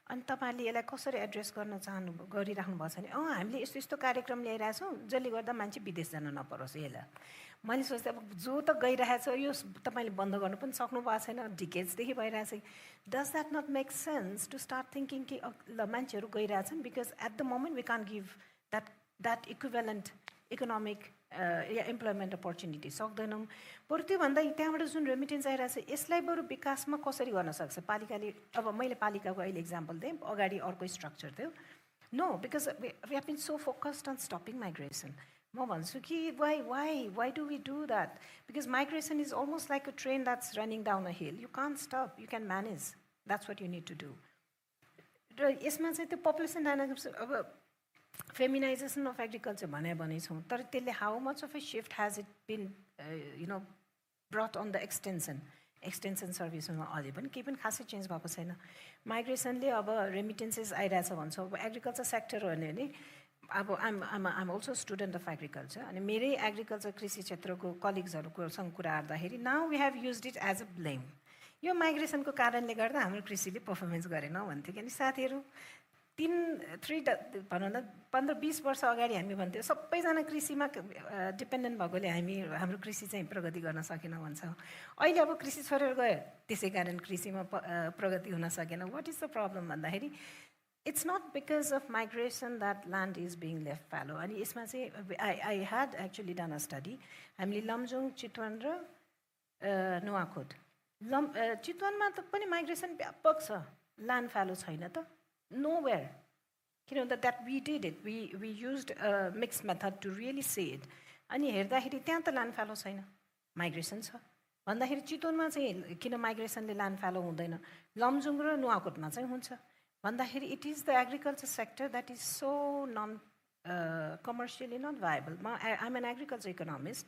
Speaker 3: अनि तपाईले यसलाई कसरी एड्रेस गर्न गरिराख्नु भएको छ भने हामीले यस्तो यस्तो कार्यक्रम ल्याइरहेछौँ जसले गर्दा मान्छे विदेश जान नपरोस्. यसलाई मैले सोच्दै अब जो त गइरहेछ यो तपाईले बन्द गर्नु पनि सक्नु भएको छैन, डिकेड्सदेखि भइरहेछ. Does that not make sense to start thinking कि ल मान्छेहरू गइरहेछन् because at the moment we can't give that that equivalent economic employment opportunity सक्दैनौँ बरु त्योभन्दा त्यहाँबाट जुन रेमिटेन्स आइरहेको छ यसलाई बरु विकासमा कसरी गर्न सक्छ पालिकाले अब मैले पालिकाको अहिले इक्जाम्पल दिएँ अगाडि अर्को स्ट्रक्चर थियो no because we have been so focused on stopping migration म भन्छु कि why do we do that because migration is almost like a train that's running down a hill you can't stop you can manage that's what you need to do र यसमा चाहिँ त्यो population dynamics अब फेमिनाइजेसन of agriculture भने छौँ तर त्यसले how much of a shift has it been brought on the extension सर्भिसमा अझै पनि केही पनि खासै चेन्ज भएको छैन माइग्रेसनले अब रेमिटेन्सेस आइरहेछ भन्छ अब एग्रिकल्चर सेक्टर हो भने अब आम अल्सो स्टुडेन्ट अफ एग्रिकल्चर अनि मेरै एग्रिकल्चर कृषि क्षेत्रको कलिग्सहरूकोसँग कुरा गर्दाखेरि now we have used it as a blame यो माइग्रेसनको कारणले गर्दा हाम्रो कृषिले पर्फर्मेन्स गरेन भन्थ्यो कि अनि साथीहरू 3 भनौँ न 15-20 वर्ष अगाडि हामी भन्थ्यौँ सबैजना कृषिमा डिपेन्डेन्ट भएकोले हाम्रो कृषि चाहिँ प्रगति गर्न सकेन भन्छ अहिले अब कृषि छोडेर गयो त्यसै कारण कृषिमा प्रगति हुन सकेन वाट इज द प्रब्लम भन्दाखेरि it's not because of migration that land is being left fallow अनि यसमा चाहिँ I had actually done a study हामीले लमजुङ चितवन र नुवाकोट चितवनमा त पनि माइग्रेसन व्यापक छ ल्यान्ड फ्यालो छैन त nowhere किनभने that we did it we used a mixed method to really see it अनि हेर्दाखेरि त्यहाँ त ल्यान्ड फ्यालो छैन माइग्रेसन छ भन्दाखेरि चितवनमा चाहिँ किन माइग्रेसनले ल्यान्ड फ्यालो हुँदैन लमजुङ र नुवाकोटमा चाहिँ हुन्छ भन्दाखेरि it is the agriculture sector that is so non commercially not viable म आइएम एन एग्रिकल्चर इकोनोमिस्ट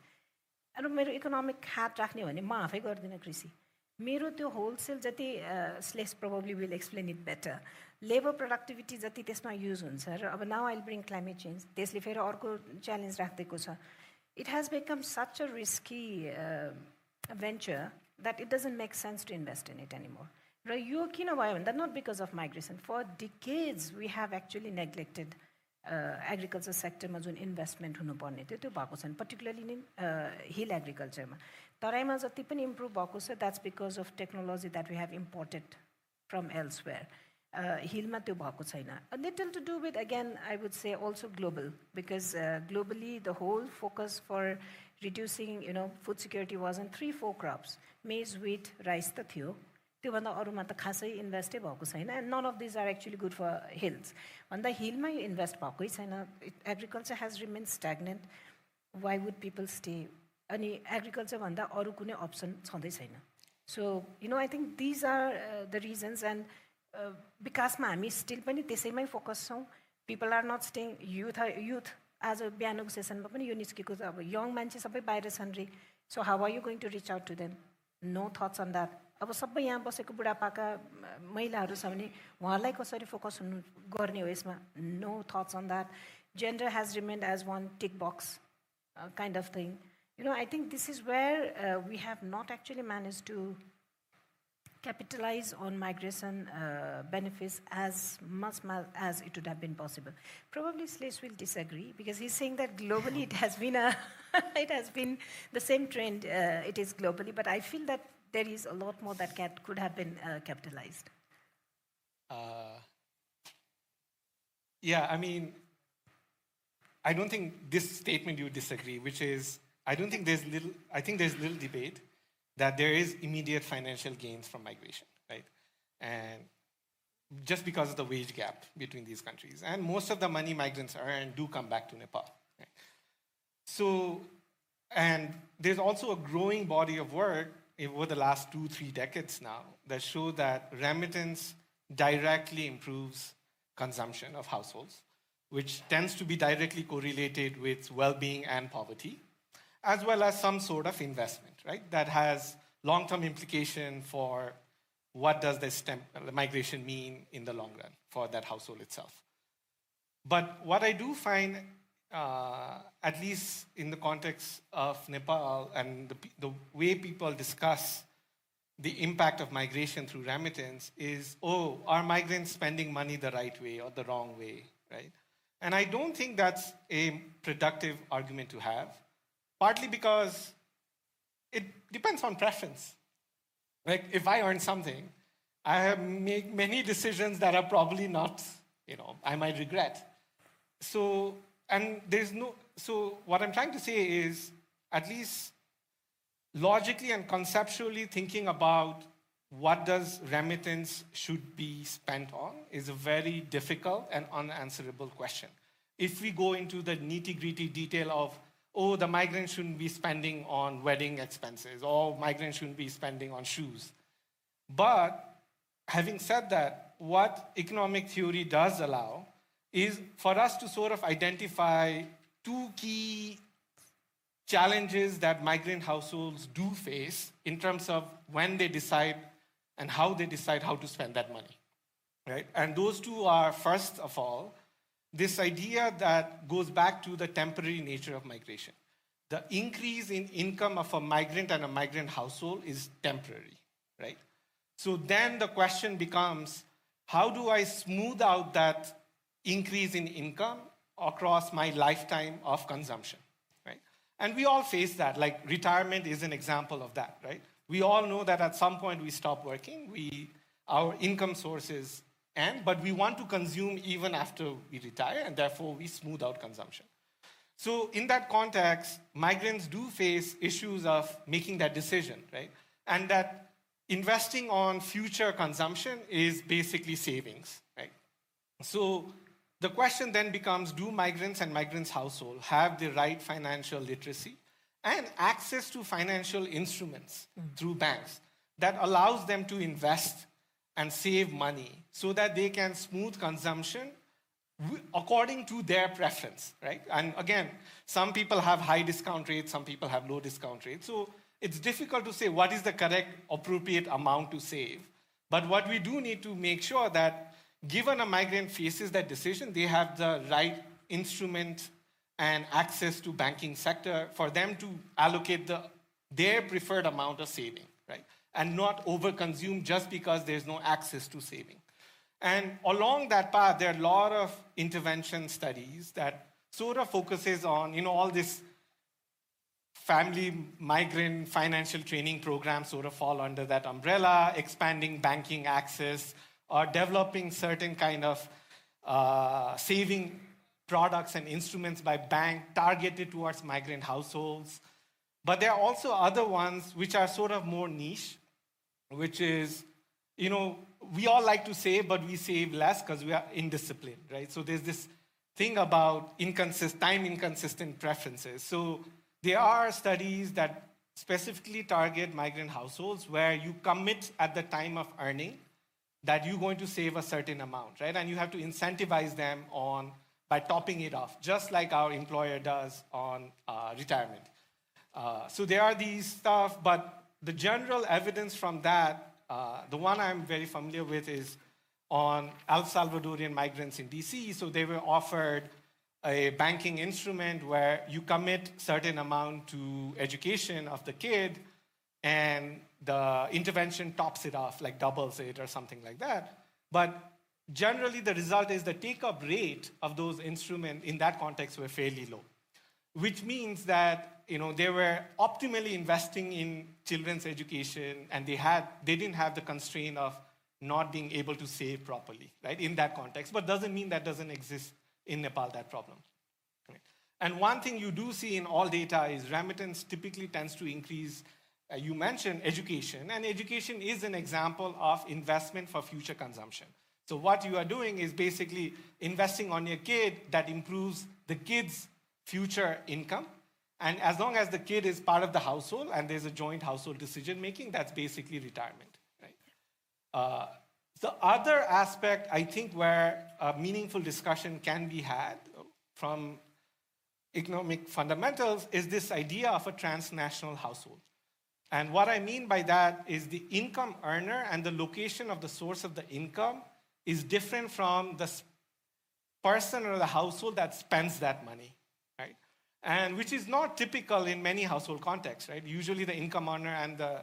Speaker 3: र मेरो इकोनोमिक हात राख्ने भने म आफै गर्दिनँ कृषि मेरो त्यो होलसेल जति स्लेस probably will explain it better labour productivity जति त्यसमा युज हुन्छ र अब now I'll bring climate change त्यसले फेरि अर्को च्यालेन्ज राखिदिएको छ it has become such a risky venture that it doesn't make sense to invest in it anymore र यो किन भयो भन्दा not because of migration for decades we have actually neglected agriculture सेक्टरमा जुन इन्भेस्टमेन्ट हुनुपर्ने थियो त्यो भएको छैन पर्टिकुलरली नि हिल एग्रिकल्चरमा तराईमा जति पनि इम्प्रुभ भएको छ that's because of technology that we have imported from elsewhere हिलमा त्यो भएको छैन a little to do with again I would say also global because globally the whole focus for reducing food security was in 3-4 crops maize wheat rice त थियो त्योभन्दा अरूमा त खासै इन्भेस्टै भएको छैन and none of these are actually good for hills भन्दा हिलमा यो इन्भेस्ट भएकै छैन agriculture has remain stagnant why would people stay अनि एग्रिकल्चर भन्दा अरू कुनै अप्सन छँदै छैन so I think these are the reasons and विकासमा हामी स्टिल पनि त्यसैमै फोकस छौँ people are not staying youth आज बिहानको सेसनमा पनि यो निस्केको छ अब यङ मान्छे सबै बाहिर छन् रे so how are you going to reach out to them no thoughts on that अब सबै यहाँ बसेको बुढापाका महिलाहरू छ भने उहाँहरूलाई कसरी फोकस हुनु गर्ने हो यसमा no thoughts on that gender has remained as one tick box kind of thing I think this is where we have not actually managed to capitalize on migration benefits as much as it would have been possible. Probably Slash will disagree because he's saying that globally it has been it has been the same trend. It is globally, but I feel that there is a lot more that could have been capitalized.
Speaker 4: Yeah, I mean, I don't think this statement you disagree, which is. I think there's little debate that there is immediate financial gains from migration, right? And just because of the wage gap between these countries. And most of the money migrants earn do come back to Nepal. Right? So, and there's also a growing body of work over the last 2-3 decades now that show that remittance directly improves consumption of households, which tends to be directly correlated with well-being and poverty, as well as some sort of investment, right? That has long-term implication for what does the migration mean in the long run for that household itself. But what I do find, at least in the context of Nepal and the way people discuss the impact of migration through remittance is, are migrants spending money the right way or the wrong way, right? And I don't think that's a productive argument to have. Partly because it depends on preference. Like if I earn something, I make many decisions that are probably not, I might regret. So and there's no, so what I'm trying to say is, at least logically and conceptually thinking about what does remittance should be spent on is a very difficult and unanswerable question. If we go into the nitty-gritty detail of, oh, the migrant shouldn't be spending on wedding expenses, or migrants shouldn't be spending on shoes. But having said that, what economic theory does allow is for us to sort of identify two key challenges that migrant households do face in terms of when they decide and how they decide how to spend that money, right? And those two are, first of all, this idea that goes back to the temporary nature of migration. The increase in income of a migrant and a migrant household is temporary, right? So then the question becomes, how do I smooth out that increase in income across my lifetime of consumption, right? And we all face that, like retirement is an example of that, right? We all know that at some point we stop working, our income sources end, but we want to consume even after we retire, and therefore we smooth out consumption. So in that context, migrants do face issues of making that decision, right? And that investing on future consumption is basically savings, right? So the question then becomes, do migrants and migrants' households have the right financial literacy and access to financial instruments through banks that allows them to invest and save money so that they can smooth consumption according to their preference, right? And again, some people have high discount rates, some people have low discount rates. So it's difficult to say what is the correct, appropriate amount to save. But what we do need to make sure that given a migrant faces that decision, they have the right instrument and access to banking sector for them to allocate their preferred amount of saving, right? And not overconsume just because there's no access to saving. And along that path, there are a lot of intervention studies that sort of focuses on, all this family migrant financial training programs sort of fall under that umbrella, expanding banking access, or developing certain kind of saving products and instruments by bank targeted towards migrant households. But there are also other ones which are sort of more niche, which is, we all like to save, but we save less because we are indisciplined, right? So there's this thing about time-inconsistent preferences. So there are studies that specifically target migrant households where you commit at the time of earning that you're going to save a certain amount, right? And you have to incentivize them by topping it off, just like our employer does on retirement. So there are these stuff, but the general evidence from that, the one I'm very familiar with is on El Salvadorian migrants in DC. So they were offered a banking instrument where you commit certain amount to education of the kid, and the intervention tops it off, like doubles it or something like that. But generally, the result is the take-up rate of those instruments in that context were fairly low, which means that they were optimally investing in children's education, and they didn't have the constraint of not being able to save properly, right, in that context. But doesn't mean that doesn't exist in Nepal, that problem. Right? And one thing you do see in all data is remittance typically tends to increase. You mentioned education, and education is an example of investment for future consumption. So what you are doing is basically investing on your kid that improves the kid's future income. And as long as the kid is part of the household and there's a joint household decision-making, that's basically retirement, right? The other aspect, I think, where a meaningful discussion can be had from economic fundamentals is this idea of a transnational household. And what I mean by that is the income earner and the location of the source of the income is different from the person or the household that spends that money, right? And which is not typical in many household contexts, right? Usually the income earner and the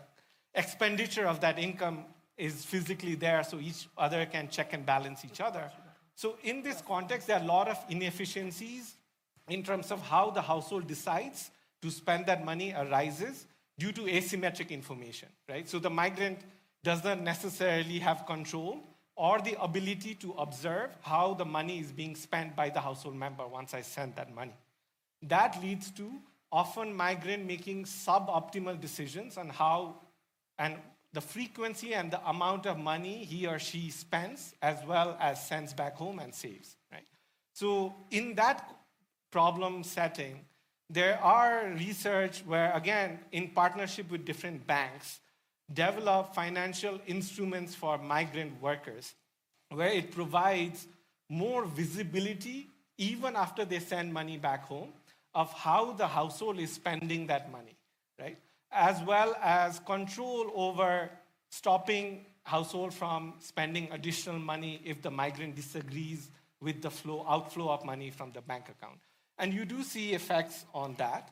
Speaker 4: expenditure of that income is physically there, so each other can check and balance each other. So in this context, there are a lot of inefficiencies in terms of how the household decides to spend that money arises due to asymmetric information, right? So the migrant does not necessarily have control or the ability to observe how the money is being spent by the household member once I send that money. That leads to often migrant making suboptimal decisions on how and the frequency and the amount of money he or she spends, as well as sends back home and saves, right? So in that problem setting, there are research where, again, in partnership with different banks, develop financial instruments for migrant workers, where it provides more visibility, even after they send money back home, of how the household is spending that money, right? As well as control over stopping household from spending additional money if the migrant disagrees with the outflow of money from the bank account. And you do see effects on that.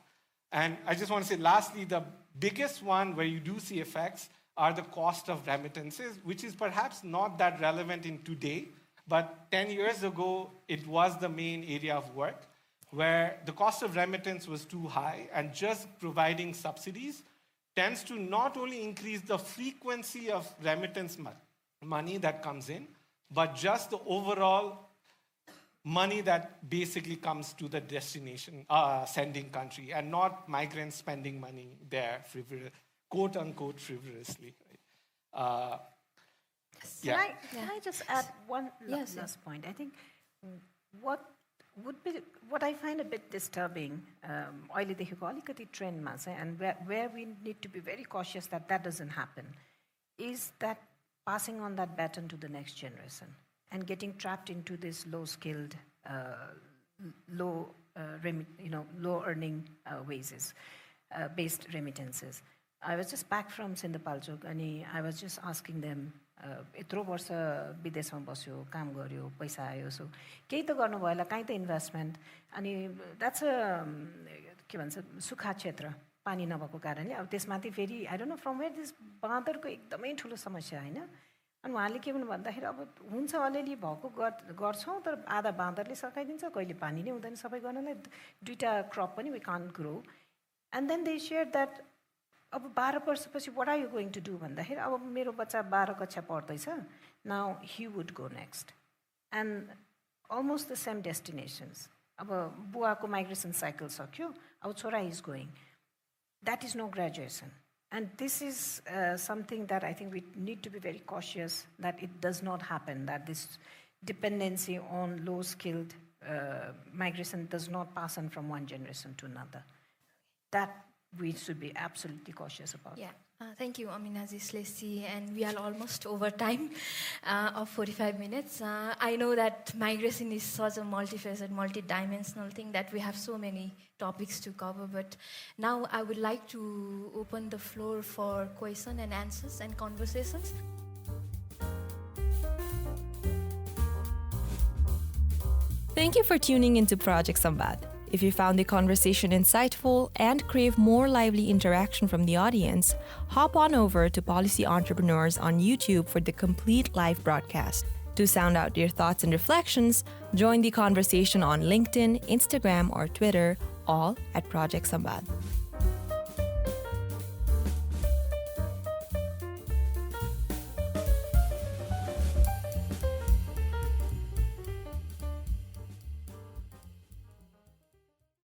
Speaker 4: And I just want to say, lastly, the biggest one where you do see effects are the cost of remittances, which is perhaps not that relevant in today, but 10 years ago, it was the main area of work, where the cost of remittance was too high, and just providing subsidies tends to not only increase the frequency of remittance money that comes in, but just the overall money that basically comes to the destination, sending country, and not migrants spending money there, quote unquote, frivolously. Right?
Speaker 3: Can I just add one last point? I think what I find a bit disturbing, अहिलेदेखिको अलिकति ट्रेन्डमा चाहिँ, and where we need to be very cautious that that doesn't happen, is that passing on that baton to the next generation and getting trapped into this low-skilled, low earning wages based remittances. I was just back from Sindhapalchok, and I was just asking them, यत्रो वर्ष विदेशमा बस्यो, काम गर्यो, पैसा आयो, सो केही त गर्नु भयो होला, काहीँ त इन्भेस्टमेन्ट, अनि द्याट्स के भन्छ सुखा क्षेत्र, पानी नभएको कारणले। अब त्यसमाथि फेरि I don't know from where this बाँदरको एकदमै ठुलो समस्या होइन। अनि उहाँले के भन्नु भन्दाखेरि अब हुन्छ अलिअलि भएको गर्छौँ, तर आधा बाँदरले सकाइदिन्छ, कहिले पानी नै हुँदैन सबै गर्नलाई, दुईटा क्रप पनि we can't grow. And then they share that अब 12 वर्षपछि what are you going to do भन्दाखेरि अब मेरो बच्चा 12 कक्षा पढ्दैछ, now he would go next, and almost the same destinations. अब बुवाको माइग्रेसन साइकल सक्यो, अब छोरा is going. That is no graduation, and this is something that I think we need to be very cautious that it does not happen, that this dependency on low-skilled migration does not pass on from one generation to another. That we should be absolutely cautious about.
Speaker 2: Yeah, thank you, Amina Slesi, and we are almost over time of 45 minutes. I know that migration is such a multifaceted, multidimensional thing that we have so many topics to cover, but now I would like to open the floor for questions and answers and conversations.
Speaker 1: Thank you for tuning into Project Samvad. If you found the conversation insightful and crave more lively interaction from the audience, hop on over to Policy Entrepreneurs on YouTube for the complete live broadcast. To sound out your thoughts and reflections, join the conversation on LinkedIn, Instagram, or Twitter, all at Project Samvad.